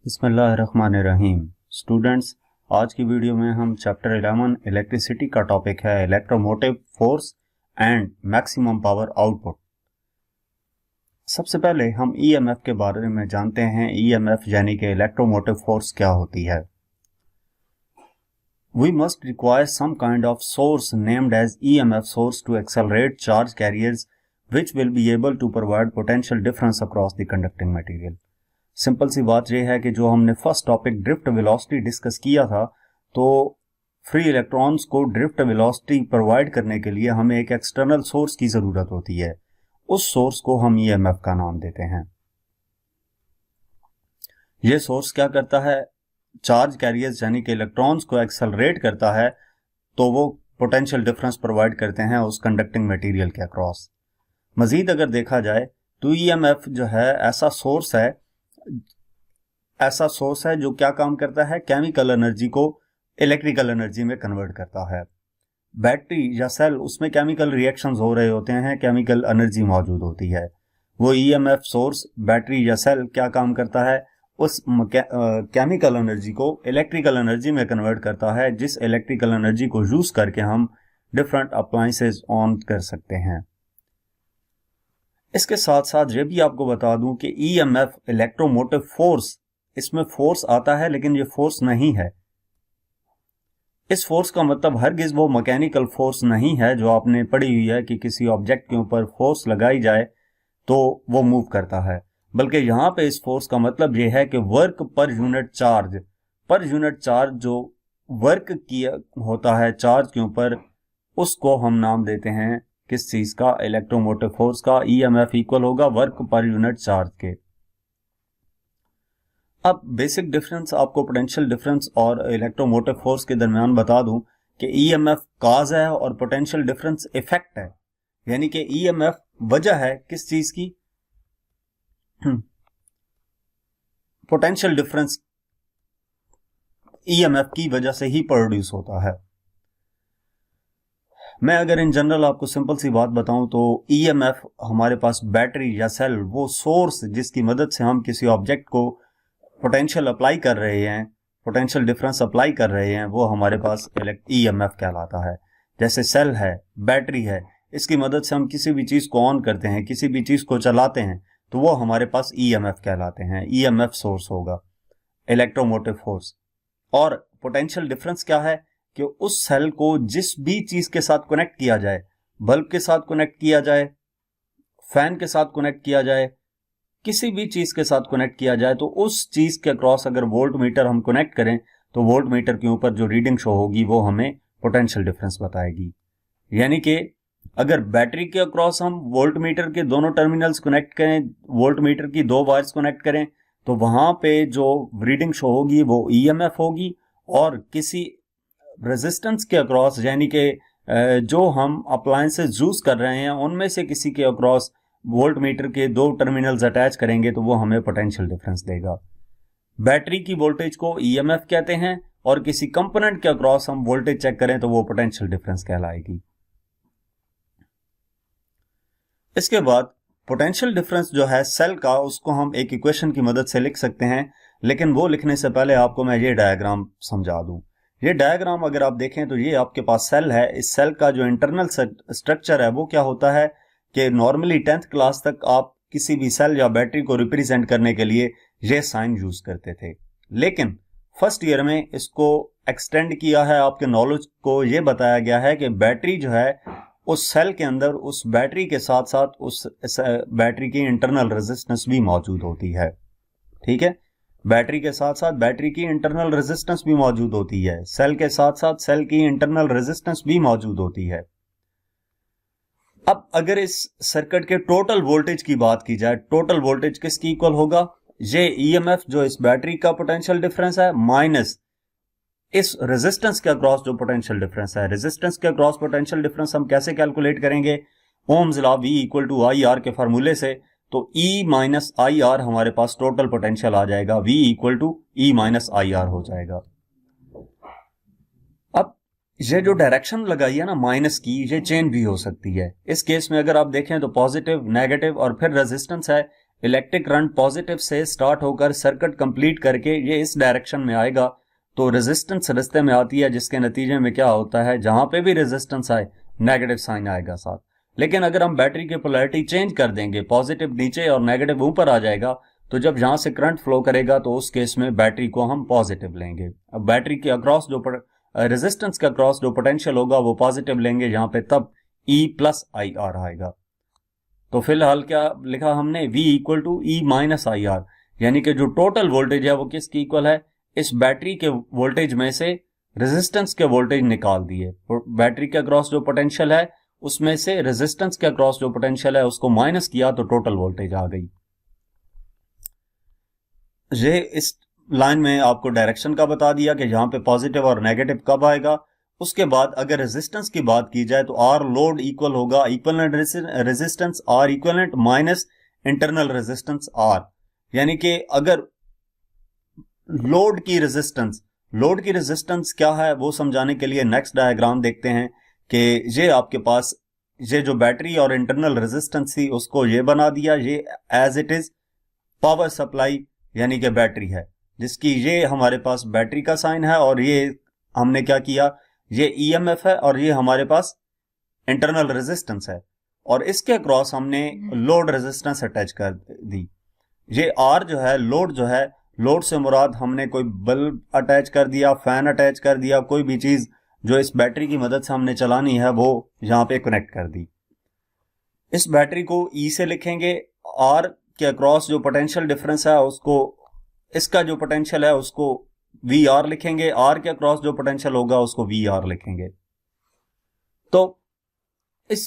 बिस्मिल्लाहिर्रहमानिर्रहीम। स्टूडेंट्स, आज की वीडियो में हम चैप्टर 11 इलेक्ट्रिसिटी का टॉपिक है electromotive force and maximum power output. सबसे पहले हम ईएमएफ के बारे में जानते हैं। ईएमएफ यानी कि इलेक्ट्रोमोटिव फोर्स क्या होती है। We must require some kind of source named as EMF source to accelerate charge carriers which will be able to provide potential difference across the conducting material। Simple सी बात यह है कि जो हमने first topic drift velocity discuss किया था, तो फ्री इलेक्ट्रॉन्स को ड्रिफ्ट वेलोसिटी प्रोवाइड करने के लिए हमें एक एक्सटर्नल सोर्स की जरूरत होती है। उस सोर्स को हम ईएमएफ का नाम देते हैं। यह सोर्स क्या करता है? चार्ज कैरियर्स यानी कि इलेक्ट्रॉन्स को एक्सेलरेट करता है, तो वो पोटेंशियल डिफरेंस प्रोवाइड करते हैं उस कंडक्टिंग मटेरियल के अक्रॉस। मजीद अगर देखा जाए तो ईएमएफ जो है ऐसा सोर्स है जो क्या काम करता है? केमिकल एनर्जी को इलेक्ट्रिकल एनर्जी में कन्वर्ट करता है। बैटरी या सेल, उसमें केमिकल रिएक्शंस हो रहे होते हैं, केमिकल एनर्जी मौजूद होती है। वो ईएमएफ सोर्स बैटरी या सेल क्या काम करता है? उस केमिकल एनर्जी को इलेक्ट्रिकल एनर्जी में कन्वर्ट करता है, जिस इलेक्ट्रिकल एनर्जी को यूज करके हम डिफरेंट अप्लायंसेस ऑन कर सकते हैं। इसके साथ साथ ये भी आपको बता दूं कि ईएमएफ इलेक्ट्रोमोटिव फोर्स, इसमें फोर्स आता है लेकिन ये फोर्स नहीं है। इस फोर्स का मतलब हरगिज वो मैकेनिकल फोर्स नहीं है जो आपने पढ़ी हुई है कि किसी ऑब्जेक्ट के ऊपर फोर्स लगाई जाए तो वो मूव करता है, बल्कि यहां पे इस फोर्स का मतलब ये है कि वर्क पर यूनिट चार्ज जो वर्क किया होता है चार्ज के ऊपर, उसको हम नाम देते हैं किस चीज का? इलेक्ट्रोमोटिव फोर्स का। ईएमएफ इक्वल होगा वर्क पर यूनिट चार्ज के। अब बेसिक डिफरेंस आपको पोटेंशियल डिफरेंस और इलेक्ट्रोमोटिव फोर्स के दरमियान बता दूं कि ईएमएफ काज है और पोटेंशियल डिफरेंस इफेक्ट है। यानी कि ईएमएफ वजह है किस चीज की? पोटेंशियल डिफरेंस ईएमएफ की वजह से ही प्रोड्यूस होता है। मैं अगर इन जनरल आपको सिंपल सी बात बताऊं तो ईएमएफ हमारे पास बैटरी या सेल, वो सोर्स जिसकी मदद से हम किसी ऑब्जेक्ट को पोटेंशियल अप्लाई कर रहे हैं, पोटेंशियल डिफरेंस अप्लाई कर रहे हैं, वो हमारे पास ईएमएफ कहलाता है। जैसे सेल है, बैटरी है, इसकी मदद से हम किसी भी चीज को ऑन करते हैं, किसी भी चीज को चलाते हैं, तो वो हमारे पास ईएमएफ कहलाते हैं। ईएमएफ सोर्स होगा इलेक्ट्रोमोटिव फोर्स। और पोटेंशियल डिफरेंस क्या है कि उस सेल को जिस भी चीज के साथ कनेक्ट किया जाए, बल्ब के साथ कनेक्ट किया जाए, फैन के साथ कनेक्ट किया जाए, किसी भी चीज के साथ कनेक्ट किया जाए, तो उस चीज के अक्रॉस अगर वोल्ट मीटर हम कनेक्ट करें तो वोल्ट मीटर के ऊपर जो रीडिंग शो होगी वो हमें पोटेंशियल डिफरेंस बताएगी। यानी कि अगर बैटरी के अक्रॉस हम वोल्ट मीटर के दोनों टर्मिनल्स कनेक्ट करें, वोल्ट मीटर की दो वायर्स कनेक्ट करें, तो वहां पे जो रीडिंग शो होगी वो ईएमएफ होगी। और किसी रेजिस्टेंस के अक्रॉस, यानी कि जो हम अप्लायंसेस यूज कर रहे हैं उनमें से किसी के अक्रॉस वोल्ट मीटर के दो टर्मिनल्स अटैच करेंगे तो वो हमें पोटेंशियल डिफरेंस देगा। बैटरी की वोल्टेज को ईएमएफ कहते हैं और किसी कंपोनेंट के अक्रॉस हम वोल्टेज चेक करें तो वो पोटेंशियल डिफरेंस कहलाएगी। इसके बाद पोटेंशियल डिफरेंस जो है सेल का, उसको हम एक इक्वेशन की मदद से लिख सकते हैं, लेकिन वो लिखने से पहले आपको मैं ये डायग्राम समझा दूं। ये डायग्राम अगर आप देखें तो ये आपके पास सेल है। इस सेल का जो इंटरनल स्ट्रक्चर है वो क्या होता है कि नॉर्मली 10th क्लास तक आप किसी भी सेल या बैटरी को रिप्रेजेंट करने के लिए ये साइन यूज करते थे, लेकिन फर्स्ट ईयर में इसको एक्सटेंड किया है। आपके नॉलेज को ये बताया गया है कि बैटरी जो है उस सेल के अंदर, उस बैटरी के साथ साथ उस बैटरी की इंटरनल रेजिस्टेंस भी मौजूद होती है। ठीक है, बैटरी के साथ साथ बैटरी की इंटरनल रेजिस्टेंस भी मौजूद होती है, सेल के साथ साथ सेल की इंटरनल रेजिस्टेंस भी मौजूद होती है। अब अगर इस सर्किट के टोटल वोल्टेज की बात की जाए, टोटल वोल्टेज किसकी इक्वल होगा? ये ईएमएफ जो इस बैटरी का पोटेंशियल डिफरेंस है माइनस इस रेजिस्टेंस के अक्रॉस जो पोटेंशियल डिफरेंस है। रेजिस्टेंस के अक्रॉस पोटेंशियल डिफरेंस हम कैसे कैलकुलेट करेंगे? Ohm's law V equal to I R के फार्मूले से। तो E माइनस आई आर हमारे पास टोटल पोटेंशियल आ जाएगा, V equal to E minus I R हो जाएगा। अब ये जो डायरेक्शन लगाई है ना माइनस की, ये चेंज भी हो सकती है। इस केस में अगर आप देखें तो पॉजिटिव, नेगेटिव और फिर रेजिस्टेंस है, इलेक्ट्रिक करंट पॉजिटिव से स्टार्ट होकर सर्किट कंप्लीट करके ये इस डायरेक्शन में आएगा, तो रेजिस्टेंस रास्ते में आती है, जिसके नतीजे में क्या होता है, जहां पे भी रेजिस्टेंस आए नेगेटिव साइन आएगा साथ। लेकिन अगर हम बैटरी की पोलैरिटी चेंज कर देंगे, पॉजिटिव नीचे और नेगेटिव ऊपर आ जाएगा, तो जब यहां से करंट फ्लो करेगा तो उस केस में बैटरी को हम पॉजिटिव लेंगे। अब बैटरी के अक्रॉस जो रेजिस्टेंस के अक्रॉस जो पोटेंशियल होगा वो पॉजिटिव लेंगे यहां पे, तब E प्लस आई आर आएगा। तो फिलहाल क्या लिखा हमने, V equal to E minus I R, यानी कि जो टोटल वोल्टेज है वो किसकी इक्वल है, इस बैटरी के वोल्टेज में से रेजिस्टेंस के वोल्टेज निकाल दिए। बैटरी के अक्रॉस जो पोटेंशियल है उसमें से रेजिस्टेंस के अक्रॉस जो पोटेंशियल है उसको माइनस किया तो टोटल वोल्टेज आ गई। ये इस लाइन में आपको डायरेक्शन का बता दिया कि यहां पे पॉजिटिव और नेगेटिव कब आएगा। उसके बाद अगर रेजिस्टेंस की बात की जाए तो आर लोड इक्वल होगा equivalent resistance R equivalent minus internal resistance R, यानी कि अगर लोड की रेजिस्टेंस क्या है वो समझाने के लिए नेक्स्ट डायग्राम देखते हैं कि ये आपके पास ये जो बैटरी और इंटरनल रेजिस्टेंस थी उसको ये बना दिया, ये as it is power supply यानी कि बैटरी है, जिसकी ये हमारे पास बैटरी का साइन है, और ये हमने क्या किया, ये ईएमएफ है और ये हमारे पास इंटरनल रेजिस्टेंस है, और इसके अक्रॉस हमने लोड रेजिस्टेंस अटैच कर दी। ये आर जो है लोड से मुराद हमने कोई बल्ब अटैच कर दिया, फैन अटैच कर दिया, कोई भी चीज जो इस बैटरी की मदद से हमने चलानी है वो यहां पे कनेक्ट कर दी। इस बैटरी को ई से लिखेंगे, आर के अक्रॉस जो पोटेंशियल डिफरेंस है उसको, इसका जो पोटेंशियल है उसको वी आर लिखेंगे, आर के अक्रॉस जो पोटेंशियल होगा उसको वी आर लिखेंगे। तो इस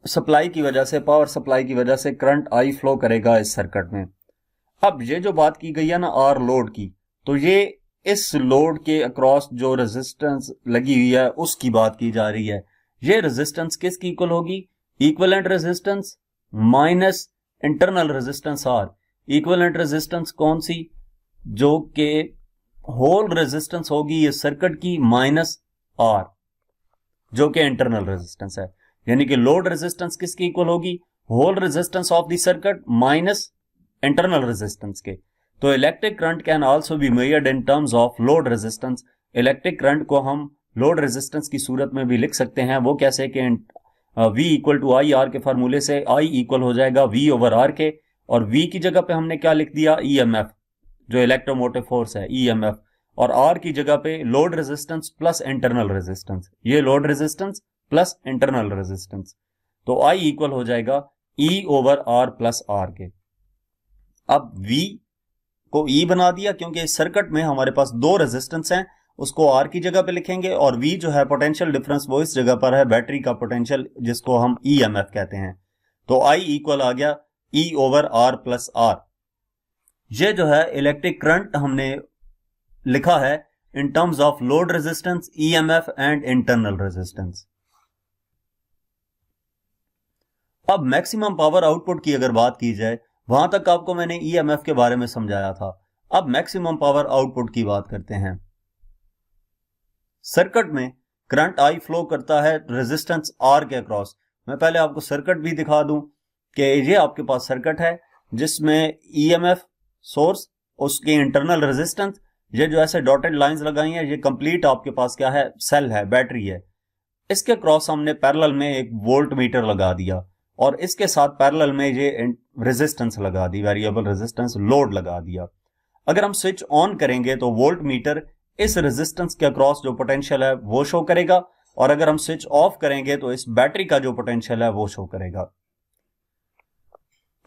सप्लाई की वजह से, पावर सप्लाई की वजह से करंट आई फ्लो करेगा इस सर्किट में। अब ये जो बात की गई है ना आर लोड की, तो ये इस लोड के अक्रॉस जो रेजिस्टेंस लगी हुई है उसकी बात की जा रही है। ये रेजिस्टेंस किसकी इक्वल होगी, equivalent resistance minus internal resistance R. Equivalent resistance कौन सी, जो कि होल रेजिस्टेंस होगी इस सर्किट की माइनस आर जो कि इंटरनल रेजिस्टेंस है, यानी कि लोड रेजिस्टेंस किसकी इक्वल होगी, whole resistance of the circuit minus internal resistance के। तो electric current can also be measured in terms of load resistance. Electric current को हम लोड रेजिस्टेंस की सूरत में भी लिख सकते हैं। वो कैसे कि V equal to I R के फार्मूले से I इक्वल हो जाएगा V ओवर आर के, और V की जगह पे हमने क्या लिख दिया, EMF जो इलेक्ट्रोमोटिव फोर्स है EMF, और R की जगह पे load resistance plus internal resistance, ये load resistance plus internal resistance, तो I इक्वल हो जाएगा E over R plus R के। अब V को E बना दिया क्योंकि इस सर्किट में हमारे पास दो रेजिस्टेंस हैं, उसको R की जगह पे लिखेंगे, और V जो है पोटेंशियल डिफरेंस वो इस जगह पर है बैटरी का पोटेंशियल जिसको हम EMF कहते हैं। तो I इक्वल आ गया E over R plus R। ये जो है इलेक्ट्रिक करंट हमने लिखा है इन terms of load resistance, EMF and internal resistance. अब मैक्सिमम पावर आउटपुट की अगर बात की जाए, वहां तक आपको मैंने EMF के बारे में समझाया था। अब मैक्सिमम पावर आउटपुट की बात करते हैं। सर्किट में करंट आई फ्लो करता है रेजिस्टेंस आर के अक्रॉस। मैं पहले आपको सर्किट भी दिखा दूं कि ये आपके पास सर्किट है जिसमें EMF सोर्स, उसके इंटरनल रेजिस्टेंस, ये जो ऐसे डॉटेड लाइंस लगाई हैं ये कंप्लीट आपके पास क्या है, सेल है, बैटरी है। इसके क्रॉस हमने पैरेलल में एक वोल्ट मीटर लगा दिया, और इसके साथ पैरेलल में ये रेजिस्टेंस लगा दी, वेरिएबल रेजिस्टेंस लोड लगा दिया। अगर हम स्विच ऑन करेंगे तो वोल्ट मीटर इस रेजिस्टेंस के अक्रॉस जो पोटेंशियल है वो शो करेगा, और अगर हम स्विच ऑफ करेंगे तो इस बैटरी का जो पोटेंशियल है वो शो करेगा।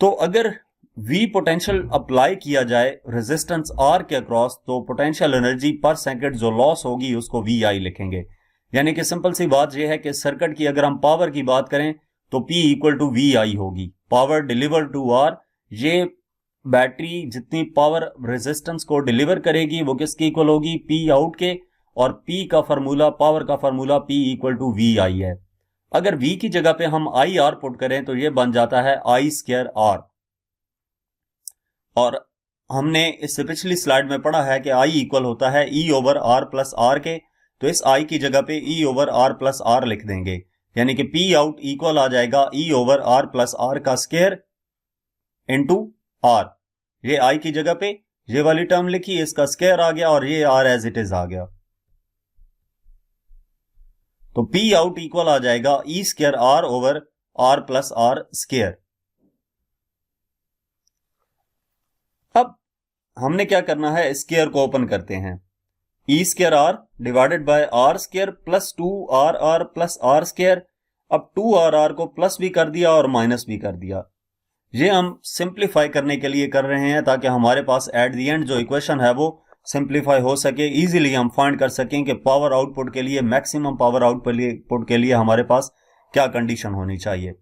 तो अगर V पोटेंशियल अप्लाई किया जाए रेजिस्टेंस R के अक्रॉस, तो पोटेंशियल एनर्जी पर सेकंड जो लॉस होगी उसको VI लिखेंगे। यानी कि सिंपल सी बात यह है कि सर्किट की अगर हम पावर की बात करें तो P इक्वल टू VI होगी, पावर डिलीवर टू R। ये बैटरी जितनी पावर रेजिस्टेंस को डिलीवर करेगी वो किसकी इक्वल होगी, P आउट के, और P का फार्मूला, पावर का formula P equal to VI है। अगर V की जगह पे हम IR पुट करें तो ये बन जाता है I स्क्वायर R, और हमने इससे पिछली स्लाइड में पढ़ा है कि I इक्वल होता है E over R plus R के, तो इस I की जगह पे E over R plus R लिख देंगे, यानी कि P आउट इक्वल आ जाएगा E over R plus R का स्क्वायर इनटू आर, ये आई की जगह पे ये वाली टर्म लिखी, इसका स्क्वायर आ गया और ये आर एज इट इज आ गया। तो पी आउट इक्वल आ जाएगा E square R over R plus R square. अब हमने क्या करना है, स्क्वायर को ओपन करते हैं। E square R divided by R square plus 2 R plus R square. अब 2 आर को प्लस भी कर दिया और माइनस भी कर दिया। ये हम सिंप्लीफाई करने के लिए कर रहे हैं ताकि हमारे पास एट द एंड जो इक्वेशन है वो सिंप्लीफाई हो सके, इजीली हम फाइंड कर सकें कि पावर आउटपुट के लिए, मैक्सिमम पावर आउटपुट के लिए हमारे पास क्या कंडीशन होनी चाहिए।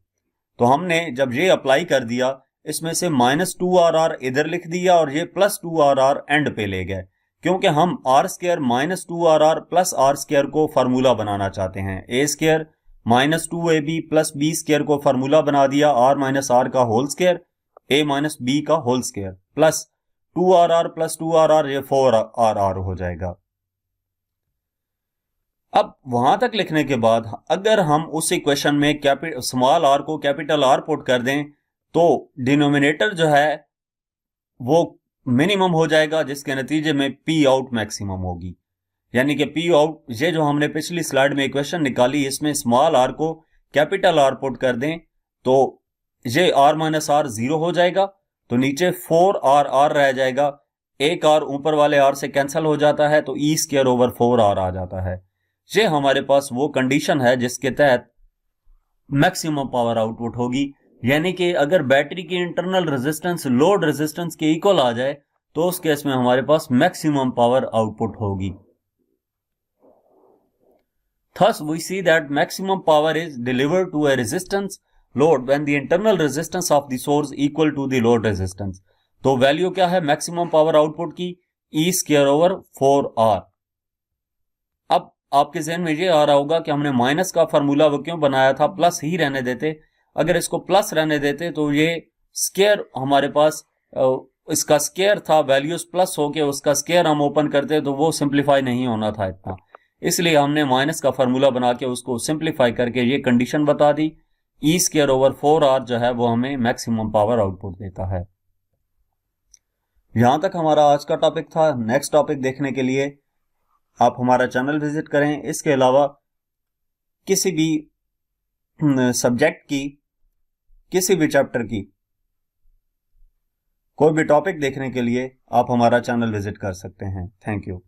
तो हमने जब ये अप्लाई कर दिया, इसमें से -2 इधर लिख दिया और ये +2 एंड पे ले गए, क्योंकि हम R square -2 plus R square को फार्मूला बनाना चाहते हैं। A square -2ab plus B square को फार्मूला बना दिया, आर माइनस आर का whole square, A minus B का होल स्क्वायर, प्लस 2 प्लस 2 ये 4 हो जाएगा। अब वहां तक लिखने के बाद अगर हम उस इक्वेशन में स्मॉल आर को कैपिटल आर पुट कर दें तो डिनोमिनेटर जो है वो मिनिमम हो जाएगा, जिसके नतीजे में पी आउट मैक्सिमम होगी। यानी कि पी आउट, ये जो हमने पिछली स्लाइड में इक्वेशन निकाली, इसमें स्मॉल आर को कैपिटल आर पुट कर दें तो ये आर माइनस आर 0 हो जाएगा, तो नीचे 4 रह जाएगा। एक आर ऊपर वाले आर से कैंसिल हो जाता है तो ई स्क्वायर ओवर 4 आ जाता है। ये हमारे पास वो कंडीशन है जिसके तहत मैक्सिमम पावर आउटपुट होगी। यानी कि अगर बैटरी की इंटरनल रेजिस्टेंस लोड रेजिस्टेंस के इक्वल आ जाए तो उस केस में हमारे पास मैक्सिमम पावर आउटपुट होगी। Thus, we see that maximum power is delivered to a resistance load when the internal resistance of the source equal to the load resistance. तो value क्या है मैक्सिमम पावर आउटपुट की, E square over 4R। अब आपके जहन में ये आ रहा होगा कि हमने माइनस का फार्मूला वो क्यों बनाया था, प्लस ही रहने देते। अगर इसको प्लस रहने देते तो ये स्क्वायर हमारे पास, इसका स्क्वायर था, वैल्यूज प्लस होके उसका स्क्वायर हम ओपन करते तो वो सिंप्लीफाई नहीं होना था इतना, इसलिए हमने माइनस का फार्मूला बना के उसको सिंप्लीफाई करके ये कंडीशन बता दी। ई स्क्वायर ओवर 4R जो है वो हमें मैक्सिमम पावर आउटपुट देता है। यहां तक हमारा आज का टॉपिक था। नेक्स्ट टॉपिक देखने के लिए आप हमारा चैनल विजिट करें। इसके अलावा किसी भी सब्जेक्ट की, किसी भी चैप्टर की कोई भी टॉपिक देखने के लिए आप हमारा चैनल विजिट कर सकते हैं। Thank you.